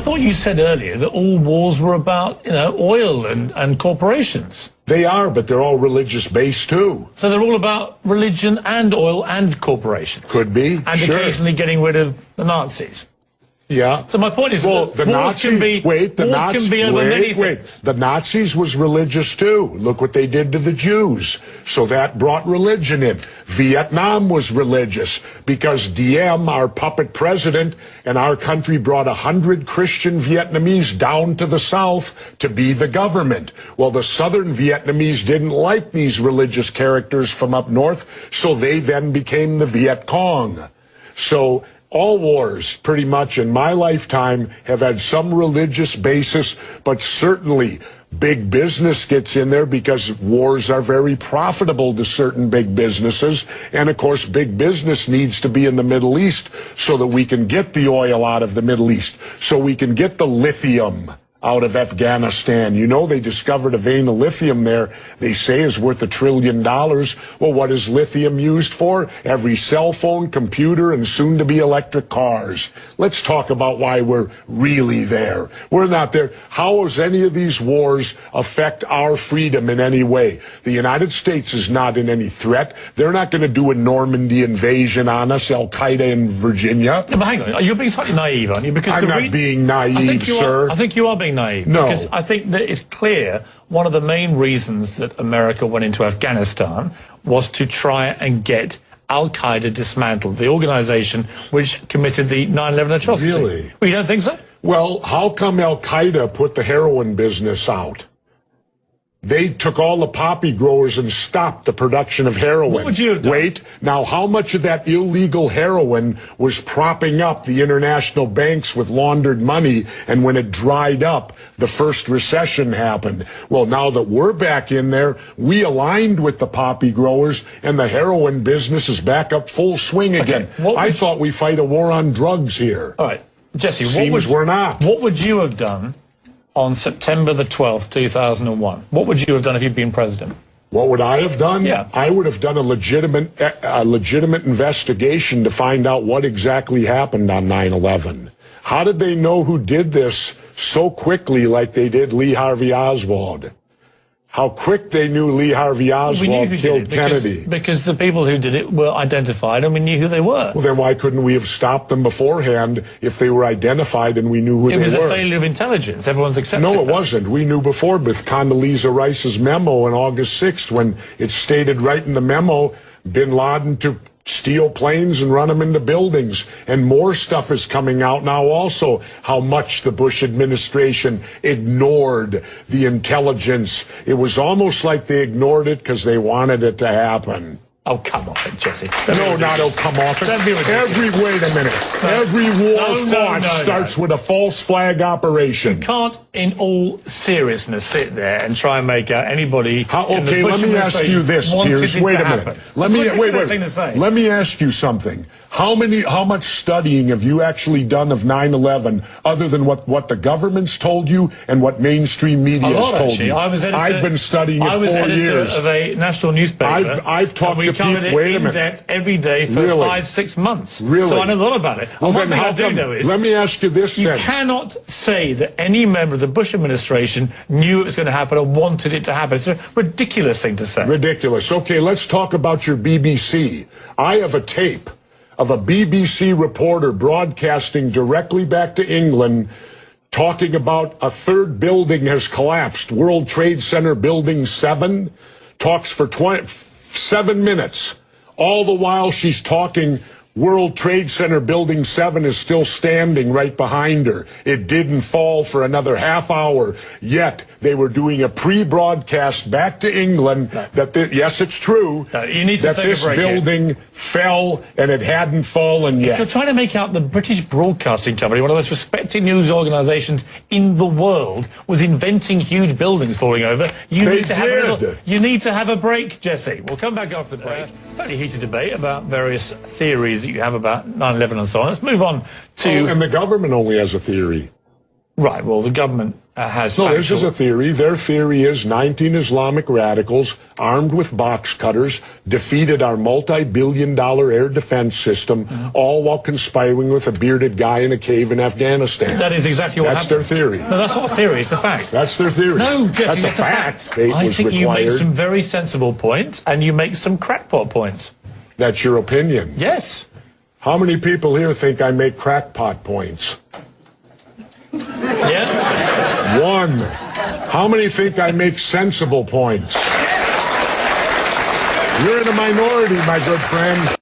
thought you said earlier that all wars were about, oil and corporations. They are, but they're all religious-based, too. So they're all about religion and oil and corporations? Could be, and sure. Occasionally getting rid of the Nazis? Yeah. So my point is, well, the Nazis can be over many things. The Nazis was religious too. Look what they did to the Jews. So that brought religion in. Vietnam was religious because Diem, our puppet president, and our country brought 100 Christian Vietnamese down to the south to be the government. Well, the southern Vietnamese didn't like these religious characters from up north, so they then became the Viet Cong. So all wars, pretty much in my lifetime, have had some religious basis, but certainly big business gets in there because wars are very profitable to certain big businesses. And of course, big business needs to be in the Middle East so that we can get the oil out of the Middle East, so we can get the lithium out of Afghanistan. You know, they discovered a vein of lithium there they say is worth $1 trillion. Well, what is lithium used for? Every cell phone, computer, and soon to be electric cars. Let's talk about why we're really there. We're not there. How does any of these wars affect our freedom in any way? The United States is not in any threat. They're not going to do a Normandy invasion on us, Al-Qaeda in Virginia. No, but hang on, you're being slightly naive, aren't you? Because I'm not being naive, sir. I think you are being naive. No. Because I think that it's clear one of the main reasons that America went into Afghanistan was to try and get Al-Qaeda dismantled, the organization which committed the 9/11 atrocity. Really? Well, you don't think so? Well, how come Al-Qaeda put the heroin business out? They took all the poppy growers and stopped the production of heroin. What would you have done? Wait, now how much of that illegal heroin was propping up the international banks with laundered money, and when it dried up, the first recession happened? Well, now that we're back in there, we aligned with the poppy growers, and the heroin business is back up full swing again. I thought we fight a war on drugs here. All right, Jesse, we're not. What would you have done on September the 12th, 2001? What would you have done if you'd been president? What would I have done? Yeah. I would have done a legitimate investigation to find out what exactly happened on 9/11. How did they know who did this so quickly like they did Lee Harvey Oswald? How quick they knew Lee Harvey Oswald killed Kennedy. Because the people who did it were identified and we knew who they were. Well, then why couldn't we have stopped them beforehand if they were identified and we knew who they were? It was a failure of intelligence. Everyone's accepted No, it that. wasn't. We knew before with Condoleezza Rice's memo on August 6th when it stated right in the memo, bin Laden to steal planes and run them into buildings. And more stuff is coming out now also, how much the Bush administration ignored the intelligence. It was almost like they ignored it because they wanted it to happen. Oh, come off it, Jesse. No, not oh, come off it. Wait a minute. Every war fought starts with a false flag operation. You can't, in all seriousness, sit there and try and make out anybody. Okay, let me ask you this, Piers. Wait a minute. Let me ask you something. How much studying have you actually done of 9/11 other than what the government's told you and what mainstream media has told you? I've been studying it 4 years. I was editor of a national newspaper. I've talked to people. Wait a minute. Depth every day for 5-6 months. Really? So I know a lot about it. Well, then how come? Let me ask you this then. You cannot say that any member of the Bush administration knew it was going to happen or wanted it to happen. It's a ridiculous thing to say. Ridiculous. Okay, let's talk about your BBC. I have a tape of a BBC reporter broadcasting directly back to England talking about a third building has collapsed. World Trade Center Building 7 talks for 7 minutes. All the while she's talking, World Trade Center Building 7 is still standing right behind her. It didn't fall for another half hour. Yet they were doing a pre-broadcast back to England that, yes, it's true, you need to that take this a break building fell and it hadn't fallen yet. If you're trying to make out the British Broadcasting Company, one of the most respected news organisations in the world, was inventing huge buildings falling over, you need to have a break, Jesse. We'll come back after the break. Fairly heated debate about various theories that you have about 9/11 and so on. Let's move on to... and the government only has a theory. Right, well, the government has No, factual... this is a theory. Their theory is 19 Islamic radicals armed with box cutters defeated our multi-billion-dollar air defense system, all while conspiring with a bearded guy in a cave in Afghanistan. That is exactly what That's happened. their theory. No, that's not a theory, it's a fact. That's their theory. No, Jesse, that's a it's fact. Debate I was think you make required. some very sensible points, and you make some crackpot points. That's your opinion. Yes. How many people here think I make crackpot points? Yeah? One. How many think I make sensible points? You're in a minority, my good friend.